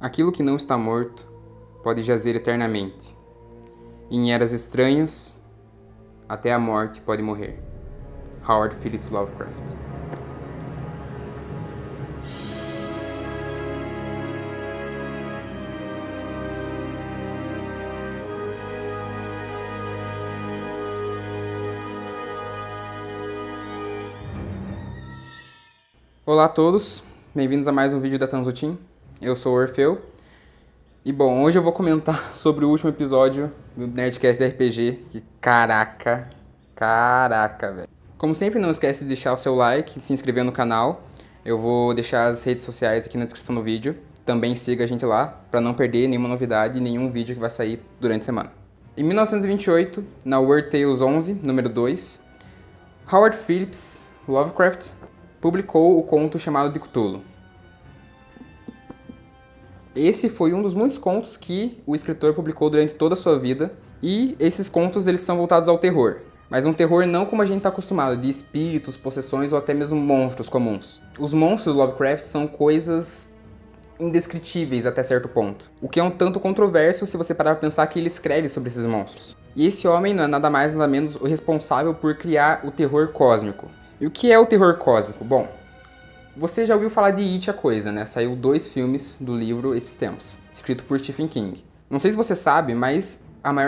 Aquilo que não está morto pode jazer eternamente. Em eras estranhas, até a morte pode morrer. Howard Phillips Lovecraft. Olá a todos, bem-vindos a mais um vídeo da Tanzutin. Eu sou o Orfeu. E bom, hoje eu vou comentar sobre o último episódio do Nerdcast da RPG. Que caraca, velho. Como sempre, não esquece de deixar o seu like e se inscrever no canal. Eu vou deixar as redes sociais aqui na descrição do vídeo. Também siga a gente lá, para não perder nenhuma novidade e nenhum vídeo que vai sair durante a semana. Em 1928, na Weird Tales 11, número 2, Howard Phillips Lovecraft publicou o conto chamado de Cthulhu. Esse foi um dos muitos contos que o escritor publicou durante toda a sua vida, e esses contos eles são voltados ao terror. Mas um terror não como a gente está acostumado, de espíritos, possessões ou até mesmo monstros comuns. Os monstros do Lovecraft são coisas indescritíveis até certo ponto. O que é um tanto controverso se você parar para pensar que ele escreve sobre esses monstros. E esse homem não é nada mais nada menos o responsável por criar o terror cósmico. E o que é o terror cósmico? Bom, você já ouviu falar de It, a Coisa, né? Saiu 2 filmes do livro esses tempos, escrito por Stephen King. Não sei se você sabe, mas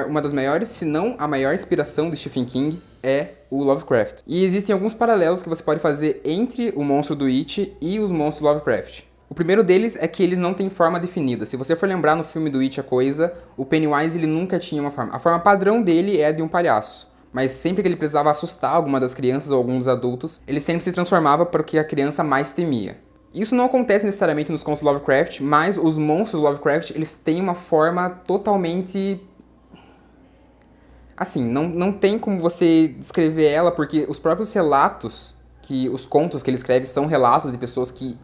uma das maiores, se não a maior inspiração do Stephen King é o Lovecraft. E existem alguns paralelos que você pode fazer entre o monstro do It e os monstros do Lovecraft. O primeiro deles é que eles não têm forma definida. Se você for lembrar no filme do It, a Coisa, o Pennywise ele nunca tinha uma forma. A forma padrão dele é a de um palhaço. Mas sempre que ele precisava assustar alguma das crianças ou alguns adultos, ele sempre se transformava para o que a criança mais temia. Isso não acontece necessariamente nos contos do Lovecraft, mas os monstros do Lovecraft, eles têm uma forma totalmente... Assim, não tem como você descrever ela, porque os próprios relatos, os contos que ele escreve são relatos de pessoas que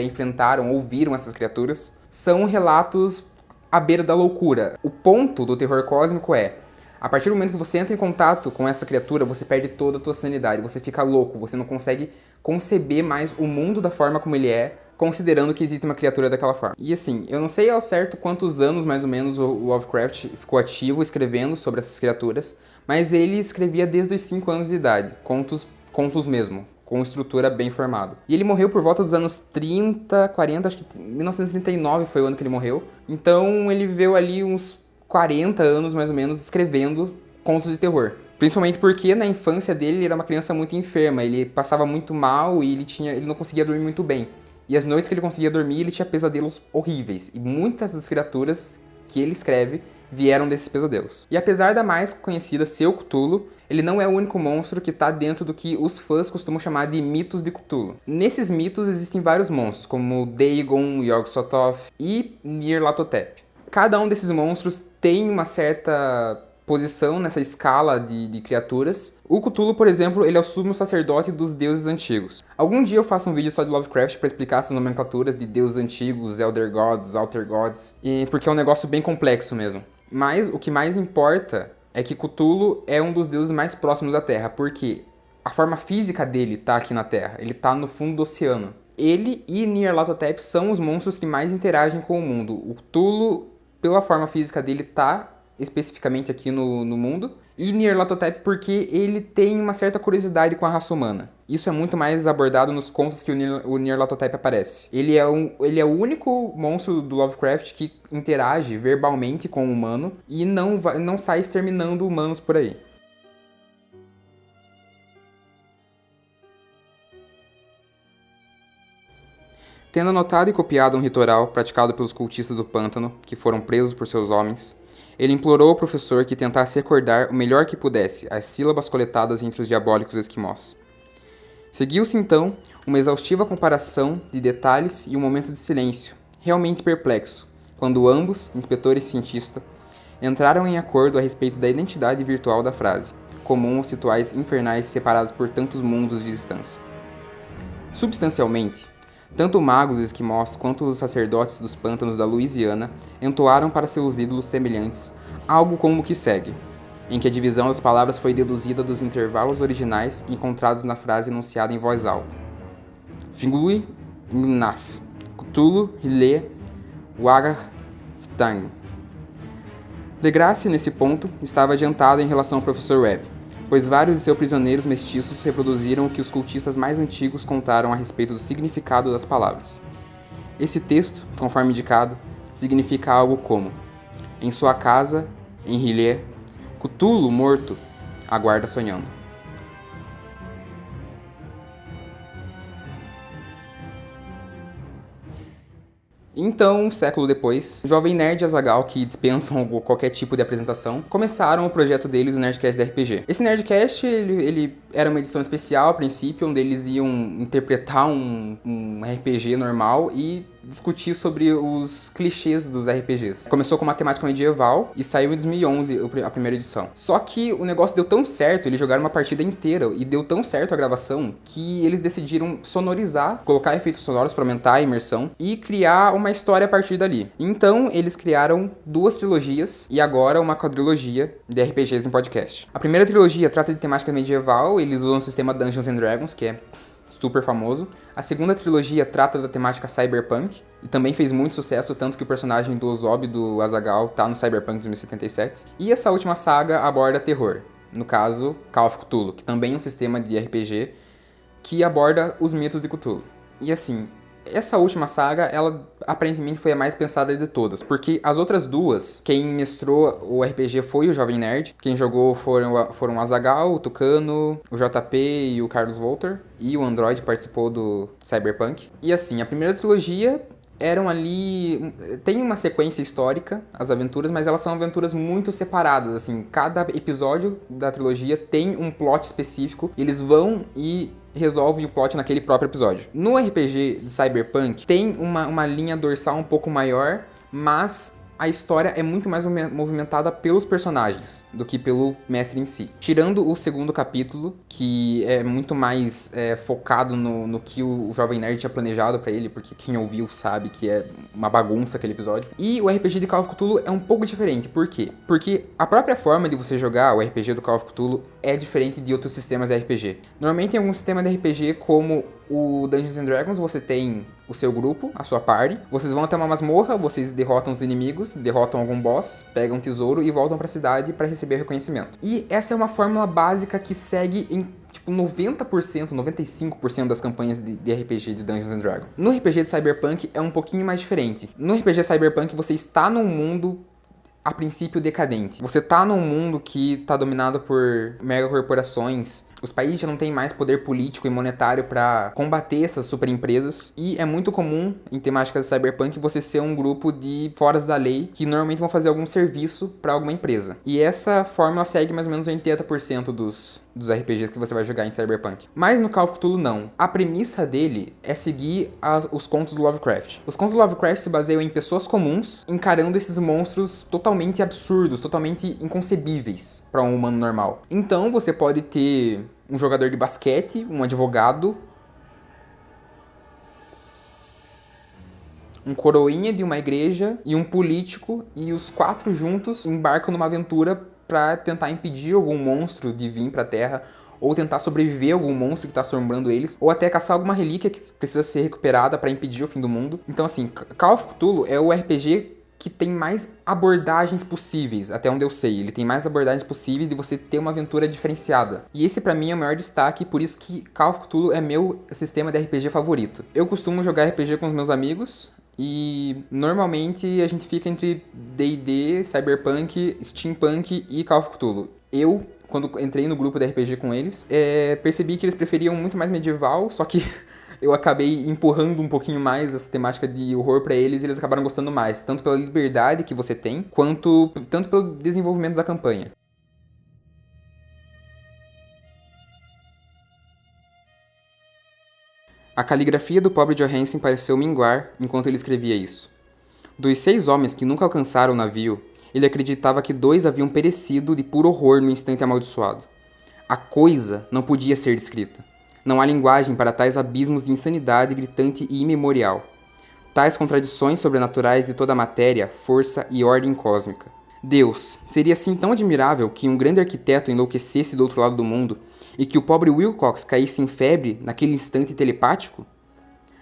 enfrentaram ou viram essas criaturas, são relatos à beira da loucura. O ponto do terror cósmico é: a partir do momento que você entra em contato com essa criatura, você perde toda a tua sanidade, você fica louco, você não consegue conceber mais o mundo da forma como ele é, considerando que existe uma criatura daquela forma. E assim, eu não sei ao certo quantos anos mais ou menos o Lovecraft ficou ativo escrevendo sobre essas criaturas, mas ele escrevia desde os 5 anos de idade, contos mesmo, com estrutura bem formada. E ele morreu por volta dos anos 30, 40, acho que 1939 foi o ano que ele morreu. Então ele viveu ali uns 40 anos, mais ou menos, escrevendo contos de terror. Principalmente porque na infância dele ele era uma criança muito enferma, ele passava muito mal e ele não conseguia dormir muito bem. E as noites que ele conseguia dormir, ele tinha pesadelos horríveis. E muitas das criaturas que ele escreve vieram desses pesadelos. E apesar da mais conhecida ser o Cthulhu, ele não é o único monstro que está dentro do que os fãs costumam chamar de mitos de Cthulhu. Nesses mitos existem vários monstros, como Dagon, Yog-Sothoth e Nyarlathotep. Cada um desses monstros tem uma certa posição nessa escala de criaturas. O Cthulhu, por exemplo, ele é o sumo sacerdote dos deuses antigos. Algum dia eu faço um vídeo só de Lovecraft para explicar essas nomenclaturas de deuses antigos, Elder Gods, Outer Gods, porque é um negócio bem complexo mesmo. Mas o que mais importa é que Cthulhu é um dos deuses mais próximos da Terra, porque a forma física dele tá aqui na Terra, ele tá no fundo do oceano. Ele e Nyarlathotep são os monstros que mais interagem com o mundo. O Cthulhu, pela forma física dele, tá especificamente aqui no mundo. E Nyarlathotep porque ele tem uma certa curiosidade com a raça humana. Isso é muito mais abordado nos contos que o Nyarlathotep aparece. Ele é o único monstro do Lovecraft que interage verbalmente com o humano e não sai exterminando humanos por aí. Tendo anotado e copiado um ritual praticado pelos cultistas do pântano, que foram presos por seus homens, ele implorou ao professor que tentasse recordar o melhor que pudesse as sílabas coletadas entre os diabólicos esquimós. Seguiu-se então uma exaustiva comparação de detalhes e um momento de silêncio, realmente perplexo, quando ambos, inspetor e cientista, entraram em acordo a respeito da identidade virtual da frase, comum aos rituais infernais separados por tantos mundos de distância. Substancialmente, tanto magos esquimós quanto os sacerdotes dos pântanos da Louisiana entoaram para seus ídolos semelhantes algo como o que segue, em que a divisão das palavras foi deduzida dos intervalos originais encontrados na frase enunciada em voz alta. Fingui, Naf, Cthulhu, Rile, Wagftang. Degrassi, nesse ponto, estava adiantado em relação ao professor Webb, pois vários de seus prisioneiros mestiços reproduziram o que os cultistas mais antigos contaram a respeito do significado das palavras. Esse texto, conforme indicado, significa algo como: em sua casa, em R'lyeh, Cthulhu morto aguarda sonhando. Então, um século depois, o Jovem Nerd e Azaghal, que dispensam qualquer tipo de apresentação, começaram o projeto deles, o Nerdcast da RPG. Esse Nerdcast, ele era uma edição especial a princípio, onde eles iam interpretar um RPG normal e discutir sobre os clichês dos RPGs. Começou com uma temática medieval e saiu em 2011 a primeira edição. Só que o negócio deu tão certo, eles jogaram uma partida inteira e deu tão certo a gravação que eles decidiram sonorizar, colocar efeitos sonoros para aumentar a imersão e criar uma história a partir dali. Então eles criaram 2 trilogias e agora uma quadrilogia de RPGs em podcast. A primeira trilogia trata de temática medieval, eles usam o sistema Dungeons and Dragons, que é super famoso. A segunda trilogia trata da temática cyberpunk e também fez muito sucesso, tanto que o personagem do Ozob, do Azaghal, tá no Cyberpunk 2077. E essa última saga aborda terror, no caso, Call of Cthulhu, que também é um sistema de RPG que aborda os mitos de Cthulhu. E assim, essa última saga, ela aparentemente foi a mais pensada de todas, porque as outras 2, quem mestrou o RPG foi o Jovem Nerd, quem jogou foram o Azaghal, o Tucano, o JP e o Carlos Volter, e o Android participou do Cyberpunk. E assim, a primeira trilogia eram ali... Tem uma sequência histórica, as aventuras, mas elas são aventuras muito separadas, assim, cada episódio da trilogia tem um plot específico, e eles vão e resolvem o plot naquele próprio episódio. No RPG de Cyberpunk, tem uma linha dorsal um pouco maior, mas a história é muito mais movimentada pelos personagens do que pelo mestre em si. Tirando o segundo capítulo, que é muito mais focado no que o Jovem Nerd tinha planejado pra ele, porque quem ouviu sabe que é uma bagunça aquele episódio. E o RPG de Call of Cthulhu é um pouco diferente. Por quê? Porque a própria forma de você jogar o RPG do Call of Cthulhu é diferente de outros sistemas de RPG. Normalmente em algum sistema de RPG, como o Dungeons and Dragons, você tem o seu grupo, a sua party. Vocês vão até uma masmorra, vocês derrotam os inimigos, derrotam algum boss, pegam um tesouro e voltam pra cidade para receber reconhecimento. E essa é uma fórmula básica que segue em tipo 90%, 95% das campanhas de RPG de Dungeons and Dragons. No RPG de Cyberpunk é um pouquinho mais diferente. No RPG Cyberpunk você está num mundo a princípio decadente. Você tá num mundo que tá dominado por megacorporações. Os países já não têm mais poder político e monetário para combater essas superempresas. E é muito comum, em temáticas de cyberpunk, você ser um grupo de foras da lei que normalmente vão fazer algum serviço para alguma empresa. E essa fórmula segue mais ou menos 80% dos RPGs que você vai jogar em cyberpunk. Mas no Call of Cthulhu não. A premissa dele é seguir os contos do Lovecraft. Os contos do Lovecraft se baseiam em pessoas comuns encarando esses monstros totalmente absurdos, totalmente inconcebíveis para um humano normal. Então você pode ter um jogador de basquete, um advogado, um coroinha de uma igreja e um político, e os 4 juntos embarcam numa aventura para tentar impedir algum monstro de vir para a Terra, ou tentar sobreviver a algum monstro que está assombrando eles, ou até caçar alguma relíquia que precisa ser recuperada para impedir o fim do mundo. Então assim, Call of Cthulhu é o RPG que tem mais abordagens possíveis, até onde eu sei. Ele tem mais abordagens possíveis de você ter uma aventura diferenciada. E esse pra mim é o maior destaque, por isso que Call of Cthulhu é meu sistema de RPG favorito. Eu costumo jogar RPG com os meus amigos e normalmente a gente fica entre D&D, Cyberpunk, Steampunk e Call of Cthulhu. Eu, quando entrei no grupo de RPG com eles, percebi que eles preferiam muito mais medieval, só que eu acabei empurrando um pouquinho mais essa temática de horror pra eles e eles acabaram gostando mais, tanto pela liberdade que você tem, quanto tanto pelo desenvolvimento da campanha. A caligrafia do pobre Johansen pareceu minguar enquanto ele escrevia isso. Dos 6 homens que nunca alcançaram o navio, ele acreditava que 2 haviam perecido de puro horror no instante amaldiçoado. A coisa não podia ser descrita. Não há linguagem para tais abismos de insanidade gritante e imemorial. Tais contradições sobrenaturais de toda a matéria, força e ordem cósmica. Deus, seria assim tão admirável que um grande arquiteto enlouquecesse do outro lado do mundo e que o pobre Wilcox caísse em febre naquele instante telepático?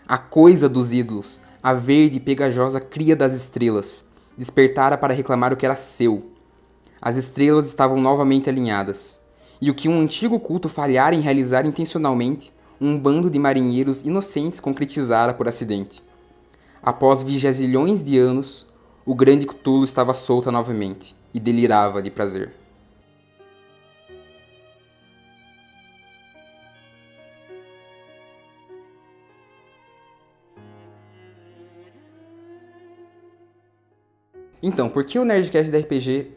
A coisa dos ídolos, A verde e pegajosa cria das estrelas despertara para reclamar o que era seu. As estrelas estavam novamente alinhadas. E o que um antigo culto falhara em realizar intencionalmente, um bando de marinheiros inocentes concretizara por acidente. Após vigésilhões de anos, o grande Cthulhu estava solta novamente e delirava de prazer. Então, por que o Nerdcast da RPG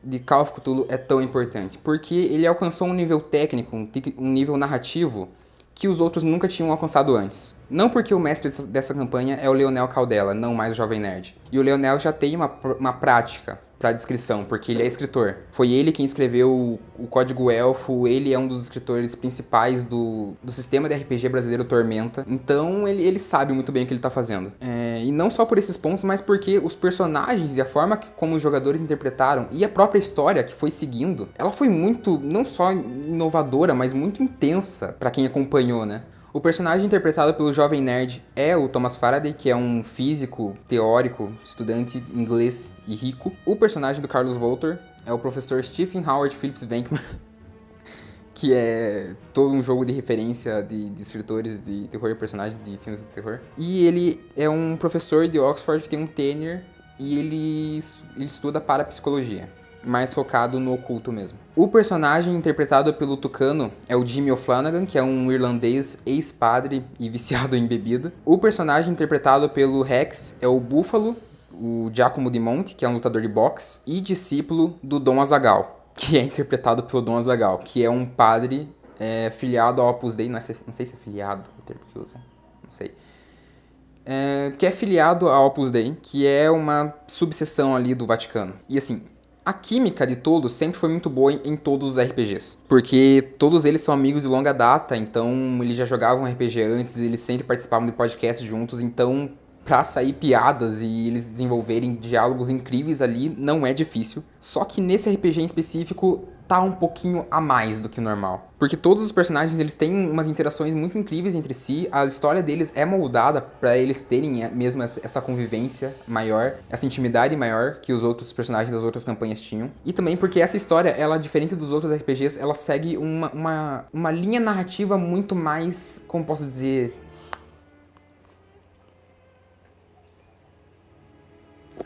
de Call of Cthulhu é tão importante? Porque ele alcançou um nível técnico, um nível narrativo que os outros nunca tinham alcançado antes. Não porque o mestre dessa campanha é o Leonel Caldela, não mais o Jovem Nerd. E o Leonel já tem uma prática para descrição, porque ele é escritor. Foi ele quem escreveu o Código Elfo, ele é um dos escritores principais do sistema de RPG brasileiro Tormenta. Então ele sabe muito bem o que ele tá fazendo. E não só por esses pontos, mas porque os personagens e a forma como os jogadores interpretaram e a própria história que foi seguindo, ela foi muito, não só inovadora, mas muito intensa para quem acompanhou, né? O personagem interpretado pelo Jovem Nerd é o Thomas Faraday, que é um físico, teórico, estudante inglês e rico. O personagem do Carlos Voltor é o professor Stephen Howard Phillips Venkman, que é todo um jogo de referência de escritores de terror e personagens de filmes de terror. E ele é um professor de Oxford que tem um tenure e ele estuda parapsicologia, mais focado no oculto mesmo. O personagem interpretado pelo Tucano é o Jimmy O'Flanagan, que é um irlandês ex-padre e viciado em bebida. O personagem interpretado pelo Rex é o Búfalo, o Giacomo Di Monte, que é um lutador de boxe, e discípulo do Dom Azaghal, que é interpretado pelo Dom Azaghal, que é um padre filiado ao Opus Dei, não sei se é filiado o termo que usa, não sei. Que é filiado ao Opus Dei, que é uma subseção ali do Vaticano. E assim, a química de todos sempre foi muito boa em todos os RPGs, porque todos eles são amigos de longa data, então eles já jogavam RPG antes, eles sempre participavam de podcasts juntos, então pra sair piadas e eles desenvolverem diálogos incríveis ali não é difícil. Só que nesse RPG em específico tá um pouquinho a mais do que o normal. Porque todos os personagens eles têm umas interações muito incríveis entre si, a história deles é moldada para eles terem mesmo essa convivência maior, essa intimidade maior que os outros personagens das outras campanhas tinham. E também porque essa história, ela diferente dos outros RPGs, ela segue uma linha narrativa muito mais, como posso dizer,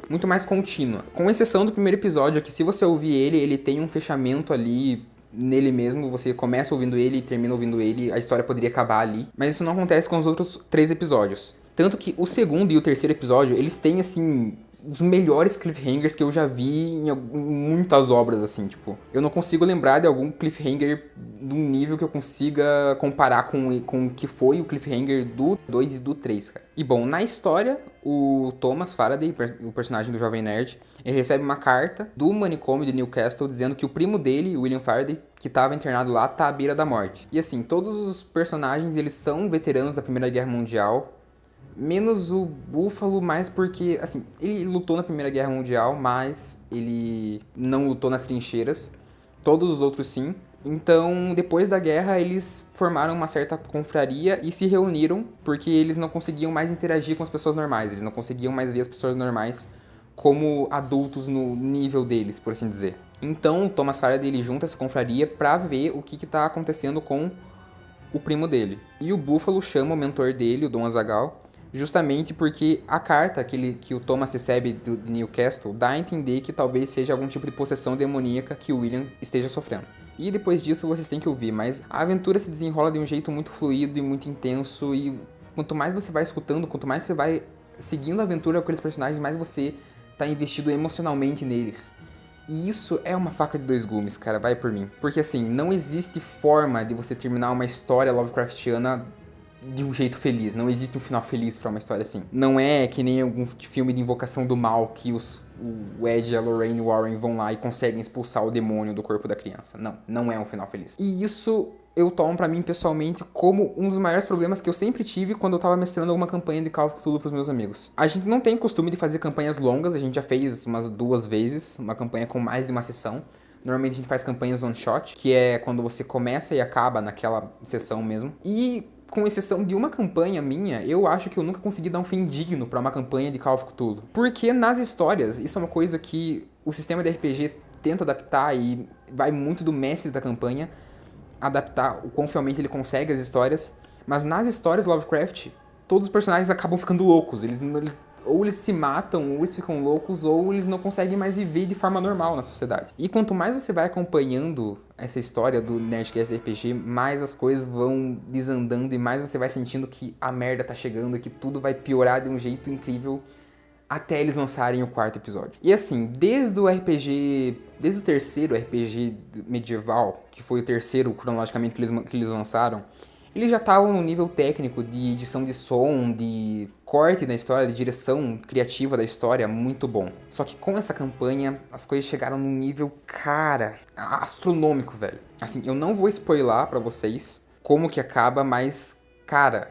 muito mais contínua. Com exceção do primeiro episódio, que se você ouvir ele tem um fechamento ali nele mesmo, você começa ouvindo ele e termina ouvindo ele, a história poderia acabar ali. Mas isso não acontece com os outros 3 episódios. Tanto que o segundo e o terceiro episódio, eles têm, assim, os melhores cliffhangers que eu já vi em muitas obras, assim, tipo... Eu não consigo lembrar de algum cliffhanger de um nível que eu consiga comparar com o que foi o cliffhanger do 2 e do 3, cara. E bom, na história, o Thomas Faraday, o personagem do Jovem Nerd, ele recebe uma carta do manicômio de Newcastle dizendo que o primo dele, William Faraday, que estava internado lá, tá à beira da morte. E assim, todos os personagens, eles são veteranos da Primeira Guerra Mundial, menos o Búfalo, mais porque, assim, ele lutou na Primeira Guerra Mundial, mas ele não lutou nas trincheiras. Todos os outros sim. Então, depois da guerra, eles formaram uma certa confraria e se reuniram porque eles não conseguiam mais interagir com as pessoas normais. Eles não conseguiam mais ver as pessoas normais como adultos no nível deles, por assim dizer. Então, Thomas Faraday ele junta essa confraria pra ver o que tá acontecendo com o primo dele. E o Búfalo chama o mentor dele, o Dom Azaghal, justamente porque a carta que o Thomas recebe de Newcastle dá a entender que talvez seja algum tipo de possessão demoníaca que o William esteja sofrendo. E depois disso vocês têm que ouvir, mas a aventura se desenrola de um jeito muito fluido e muito intenso, e quanto mais você vai escutando, quanto mais você vai seguindo a aventura com aqueles personagens, mais você tá investido emocionalmente neles. E isso é uma faca de 2 gumes, cara, vai por mim. Porque assim, não existe forma de você terminar uma história Lovecraftiana de um jeito feliz. Não existe um final feliz pra uma história assim. Não é que nem algum filme de Invocação do Mal que o Ed e a Lorraine Warren vão lá e conseguem expulsar o demônio do corpo da criança. Não é um final feliz. E isso eu tomo pra mim pessoalmente como um dos maiores problemas que eu sempre tive quando eu tava mestrando alguma campanha de Call of Cthulhu pros meus amigos. A gente não tem costume de fazer campanhas longas, a gente já fez umas 2 vezes, uma campanha com mais de uma sessão. Normalmente a gente faz campanhas one shot, que é quando você começa e acaba naquela sessão mesmo. E com exceção de uma campanha minha, eu acho que eu nunca consegui dar um fim digno pra uma campanha de Call of Cthulhu. Porque nas histórias, isso é uma coisa que o sistema de RPG tenta adaptar e vai muito do mestre da campanha, adaptar o quão fielmente ele consegue as histórias, mas nas histórias Lovecraft, todos os personagens acabam ficando loucos, ou eles se matam, ou eles ficam loucos, ou eles não conseguem mais viver de forma normal na sociedade. E quanto mais você vai acompanhando essa história do Nerdcast RPG, mais as coisas vão desandando e mais você vai sentindo que a merda tá chegando e que tudo vai piorar de um jeito incrível até eles lançarem o 4º episódio. E assim, desde o terceiro RPG medieval, que foi o terceiro cronologicamente que eles lançaram, eles já estavam no nível técnico de edição de som, de corte da história, de direção criativa da história, muito bom. Só que com essa campanha, as coisas chegaram num nível, cara, astronômico, velho. Assim, eu não vou spoiler pra vocês como que acaba, mas, cara,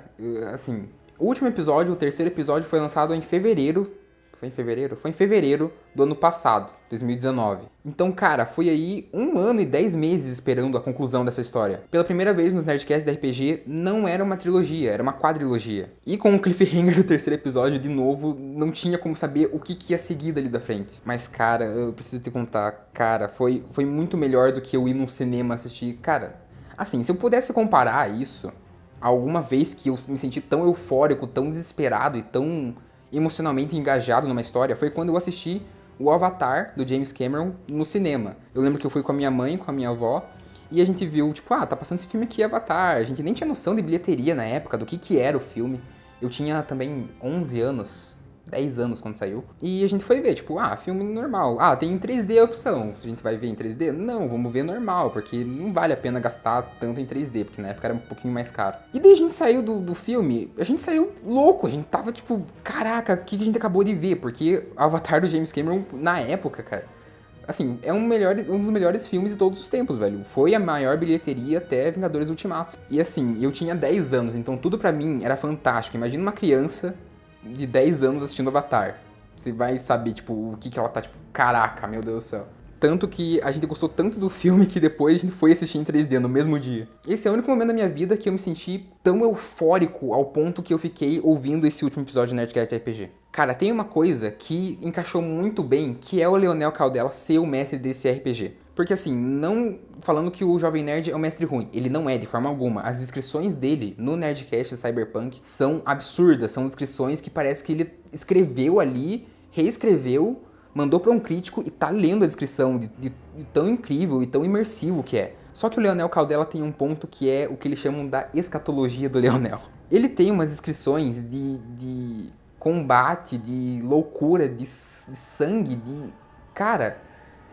assim, o último episódio, o terceiro episódio foi lançado em fevereiro. Foi em fevereiro? Foi em fevereiro do ano passado, 2019. Então, cara, foi aí 1 ano e 10 meses esperando a conclusão dessa história. Pela primeira vez nos Nerdcasts da RPG, não era uma trilogia, era uma quadrilogia. E com o cliffhanger do terceiro episódio, de novo, não tinha como saber o que ia seguir dali da frente. Mas, cara, eu preciso te contar, cara, foi muito melhor do que eu ir num cinema assistir. Cara, assim, se eu pudesse comparar isso a alguma vez que eu me senti tão eufórico, tão desesperado e tão emocionalmente engajado numa história, foi quando eu assisti o Avatar, do James Cameron, no cinema. Eu lembro que eu fui com a minha mãe, com a minha avó, e a gente viu, tipo, tá passando esse filme aqui, Avatar. A gente nem tinha noção de bilheteria na época, do que era o filme. Eu tinha também 11 anos, 10 anos quando saiu. E a gente foi ver, tipo, filme normal. Tem em 3D a opção. A gente vai ver em 3D? Não, vamos ver normal, porque não vale a pena gastar tanto em 3D, porque na época era um pouquinho mais caro. E daí a gente saiu do filme, a gente saiu louco, a gente tava tipo, caraca, o que a gente acabou de ver? Porque Avatar do James Cameron, na época, cara, assim, é um dos melhores filmes de todos os tempos, velho. Foi a maior bilheteria até Vingadores Ultimato. E assim, eu tinha 10 anos, então tudo pra mim era fantástico. Imagina uma criança de 10 anos assistindo Avatar. Você vai saber, tipo, o que ela tá, tipo, caraca, meu Deus do céu. Tanto que a gente gostou tanto do filme que depois a gente foi assistir em 3D no mesmo dia. Esse é o único momento da minha vida que eu me senti tão eufórico ao ponto que eu fiquei ouvindo esse último episódio de Nerdcast RPG. Cara, tem uma coisa que encaixou muito bem, que é o Leonel Caldela ser o mestre desse RPG. Porque assim, não falando que o Jovem Nerd é um mestre ruim, ele não é de forma alguma. As descrições dele no Nerdcast Cyberpunk são absurdas, são descrições que parece que ele escreveu ali, reescreveu, mandou pra um crítico e tá lendo a descrição de tão incrível e tão imersivo que é. Só que o Leonel Caldela tem um ponto que é o que eles chamam da escatologia do Leonel. Ele tem umas descrições de combate, de loucura, de sangue, de... Cara,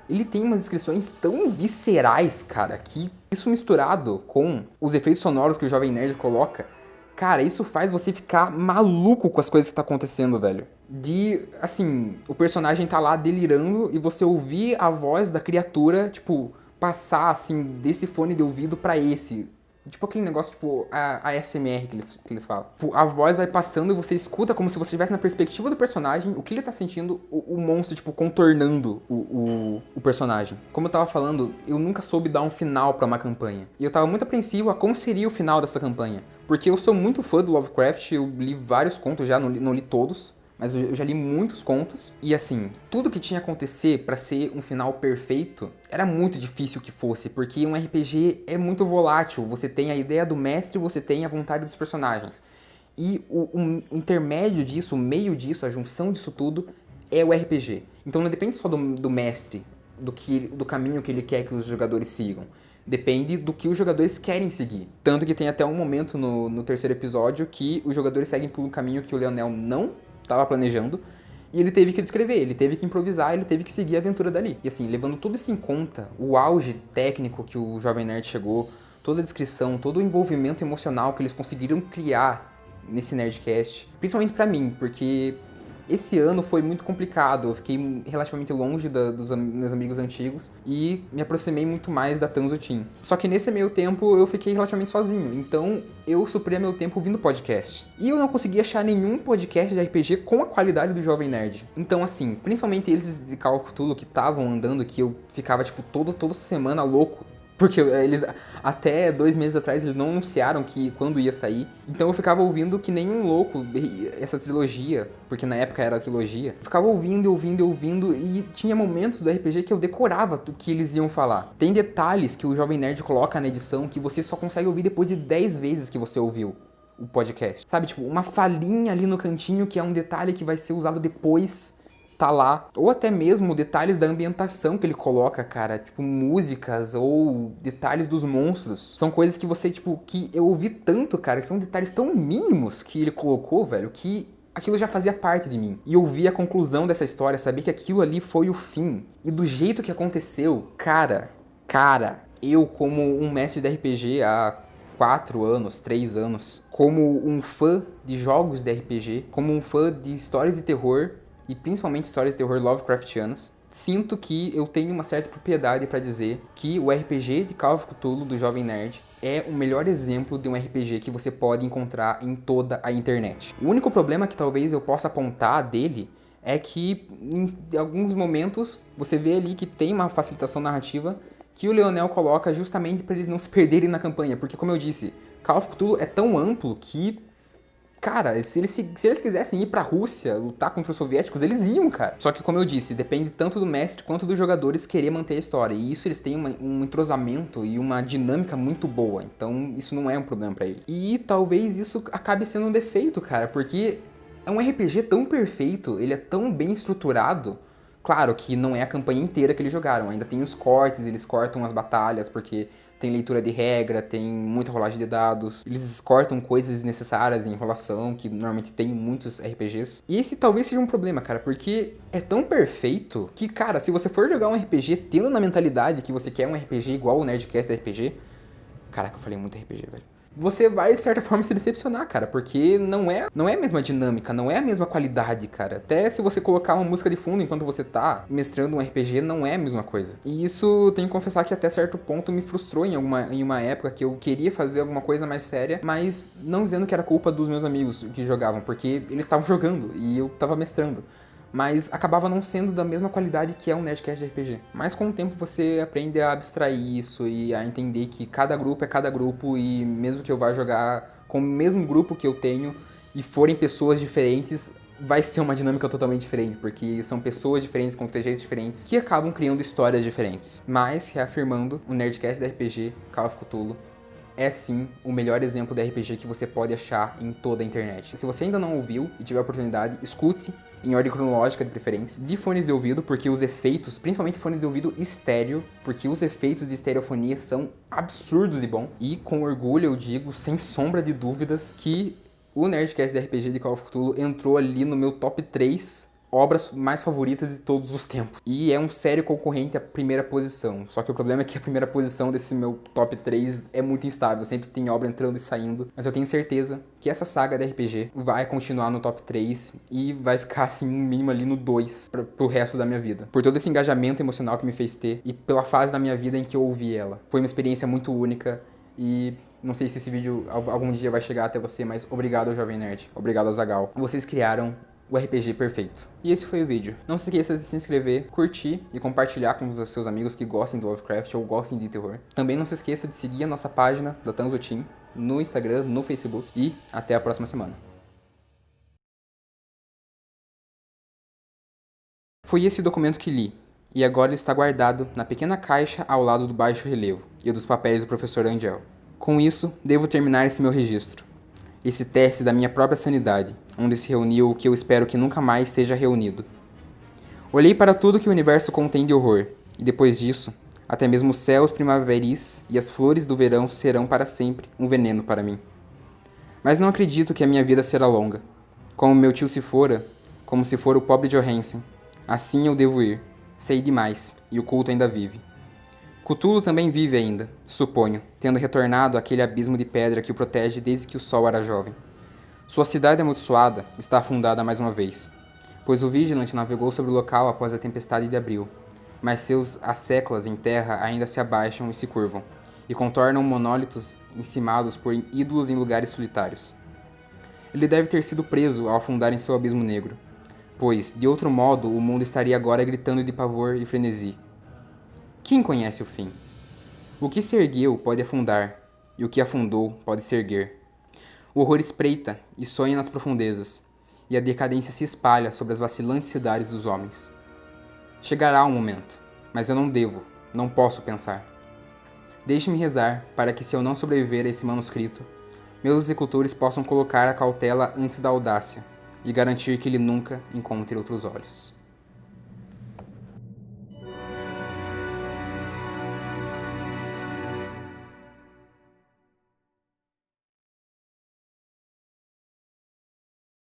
ele tem umas descrições tão viscerais, cara, que isso misturado com os efeitos sonoros que o Jovem Nerd coloca, cara, isso faz você ficar maluco com as coisas que tá acontecendo, velho. Assim, o personagem tá lá delirando e você ouvir a voz da criatura, tipo, passar, assim, desse fone de ouvido pra esse. Tipo aquele negócio, tipo, a ASMR que eles falam. Tipo, a voz vai passando e você escuta como se você estivesse na perspectiva do personagem, o que ele tá sentindo, o monstro, tipo, contornando o personagem. Como eu tava falando, eu nunca soube dar um final pra uma campanha. E eu tava muito apreensivo a como seria o final dessa campanha. Porque eu sou muito fã do Lovecraft, eu li vários contos já, não li todos. Mas eu já li muitos contos. E assim, tudo que tinha que acontecer pra ser um final perfeito era muito difícil que fosse, porque um RPG é muito volátil. Você tem a ideia do mestre, você tem a vontade dos personagens. E o intermédio disso, o meio disso, a junção disso tudo, é o RPG. Então não depende só do mestre, do caminho que ele quer que os jogadores sigam. Depende do que os jogadores querem seguir. Tanto que tem até um momento no terceiro episódio que os jogadores seguem por um caminho que o Leonel não estava planejando, e ele teve que descrever, ele teve que improvisar, ele teve que seguir a aventura dali. E assim, levando tudo isso em conta, o auge técnico que o Jovem Nerd chegou, toda a descrição, todo o envolvimento emocional que eles conseguiram criar nesse Nerdcast, principalmente pra mim, porque esse ano foi muito complicado, eu fiquei relativamente longe dos meus amigos antigos e me aproximei muito mais da Tanzo Team. Só que nesse meio tempo eu fiquei relativamente sozinho, então eu supria meu tempo ouvindo podcasts. E eu não consegui achar nenhum podcast de RPG com a qualidade do Jovem Nerd. Então assim, principalmente eles de Call of Cthulhu que estavam andando, que eu ficava tipo toda semana louco Porque eles, até 2 meses atrás, eles não anunciaram que quando ia sair. Então eu ficava ouvindo que nem um louco essa trilogia, porque na época era a trilogia. Eu ficava ouvindo, e tinha momentos do RPG que eu decorava o que eles iam falar. Tem detalhes que o Jovem Nerd coloca na edição que você só consegue ouvir depois de 10 vezes que você ouviu o podcast. Sabe, tipo, uma falhinha ali no cantinho que é um detalhe que vai ser usado depois, tá lá. Ou até mesmo detalhes da ambientação que ele coloca, cara. Tipo, músicas ou detalhes dos monstros. São coisas que você, tipo, que eu ouvi tanto, cara. São detalhes tão mínimos que ele colocou, velho, que aquilo já fazia parte de mim. E eu vi a conclusão dessa história, saber que aquilo ali foi o fim. E do jeito que aconteceu, cara, eu como um mestre de RPG há 4 anos, 3 anos, como um fã de jogos de RPG, como um fã de histórias de terror, e principalmente histórias de terror Lovecraftianas, sinto que eu tenho uma certa propriedade para dizer que o RPG de Call of Cthulhu do Jovem Nerd é o melhor exemplo de um RPG que você pode encontrar em toda a internet. O único problema que talvez eu possa apontar dele é que em alguns momentos você vê ali que tem uma facilitação narrativa que o Leonel coloca justamente para eles não se perderem na campanha, porque como eu disse, Call of Cthulhu é tão amplo que, cara, se eles quisessem ir pra Rússia, lutar contra os soviéticos, eles iam, cara. Só que, como eu disse, depende tanto do mestre quanto dos jogadores querer manter a história. E isso eles têm um entrosamento e uma dinâmica muito boa. Então, isso não é um problema pra eles. E talvez isso acabe sendo um defeito, cara, porque é um RPG tão perfeito, ele é tão bem estruturado. Claro que não é a campanha inteira que eles jogaram, ainda tem os cortes, eles cortam as batalhas, porque tem leitura de regra, tem muita rolagem de dados, eles cortam coisas desnecessárias em enrolação, que normalmente tem em muitos RPGs. E esse talvez seja um problema, cara, porque é tão perfeito que, cara, se você for jogar um RPG tendo na mentalidade que você quer um RPG igual o Nerdcast da RPG... Caraca, eu falei muito RPG, velho. Você vai, de certa forma, se decepcionar, cara, porque não é a mesma dinâmica, não é a mesma qualidade, cara. Até se você colocar uma música de fundo enquanto você tá mestrando um RPG, não é a mesma coisa. E isso, tenho que confessar que até certo ponto me frustrou em uma época que eu queria fazer alguma coisa mais séria, mas não dizendo que era culpa dos meus amigos que jogavam, porque eles estavam jogando e eu tava mestrando. Mas acabava não sendo da mesma qualidade que é um Nerdcast de RPG. Mas com o tempo você aprende a abstrair isso e a entender que cada grupo é cada grupo, e mesmo que eu vá jogar com o mesmo grupo que eu tenho e forem pessoas diferentes, vai ser uma dinâmica totalmente diferente, porque são pessoas diferentes com trejeitos diferentes que acabam criando histórias diferentes. Mas, reafirmando, o Nerdcast da RPG, Call of Cthulhu, é sim o melhor exemplo de RPG que você pode achar em toda a internet. Se você ainda não ouviu e tiver a oportunidade, escute, em ordem cronológica de preferência, de fones de ouvido, porque os efeitos, principalmente fones de ouvido estéreo, porque os efeitos de estereofonia são absurdos de bom. E com orgulho eu digo, sem sombra de dúvidas, que o Nerdcast de RPG de Call of Cthulhu entrou ali no meu top 3 obras mais favoritas de todos os tempos. E é um sério concorrente à primeira posição. Só que o problema é que a primeira posição desse meu top 3 é muito instável. Sempre tem obra entrando e saindo. Mas eu tenho certeza que essa saga de RPG vai continuar no top 3 e vai ficar, assim, no mínimo ali no 2 pro resto da minha vida. Por todo esse engajamento emocional que me fez ter e pela fase da minha vida em que eu ouvi ela. Foi uma experiência muito única e... não sei se esse vídeo algum dia vai chegar até você, mas obrigado, Jovem Nerd. Obrigado, Azaghal. Vocês criaram o RPG perfeito. E esse foi o vídeo. Não se esqueça de se inscrever, curtir e compartilhar com os seus amigos que gostem do Lovecraft ou gostem de terror. Também não se esqueça de seguir a nossa página da Tanzo Team no Instagram, no Facebook, e até a próxima semana. Foi esse documento que li, e agora ele está guardado na pequena caixa ao lado do baixo relevo e dos papéis do professor Angel. Com isso, devo terminar esse meu registro. Esse teste da minha própria sanidade, onde se reuniu o que eu espero que nunca mais seja reunido. Olhei para tudo que o universo contém de horror, e depois disso, até mesmo os céus primaveris e as flores do verão serão para sempre um veneno para mim. Mas não acredito que a minha vida será longa. Como meu tio se fora, como se fora o pobre Johansen, assim eu devo ir. Sei demais, e o culto ainda vive. Cthulhu também vive ainda, suponho, tendo retornado àquele abismo de pedra que o protege desde que o sol era jovem. Sua cidade amaldiçoada está afundada mais uma vez, pois o Vigilante navegou sobre o local após a tempestade de abril, mas seus asseclas em terra ainda se abaixam e se curvam, e contornam monólitos encimados por ídolos em lugares solitários. Ele deve ter sido preso ao afundar em seu abismo negro, pois, de outro modo, o mundo estaria agora gritando de pavor e frenesi. Quem conhece o fim? O que se ergueu pode afundar, e o que afundou pode se erguer. O horror espreita e sonha nas profundezas, e a decadência se espalha sobre as vacilantes cidades dos homens. Chegará um momento, mas eu não devo, não posso pensar. Deixe-me rezar para que, se eu não sobreviver a esse manuscrito, meus executores possam colocar a cautela antes da audácia e garantir que ele nunca encontre outros olhos.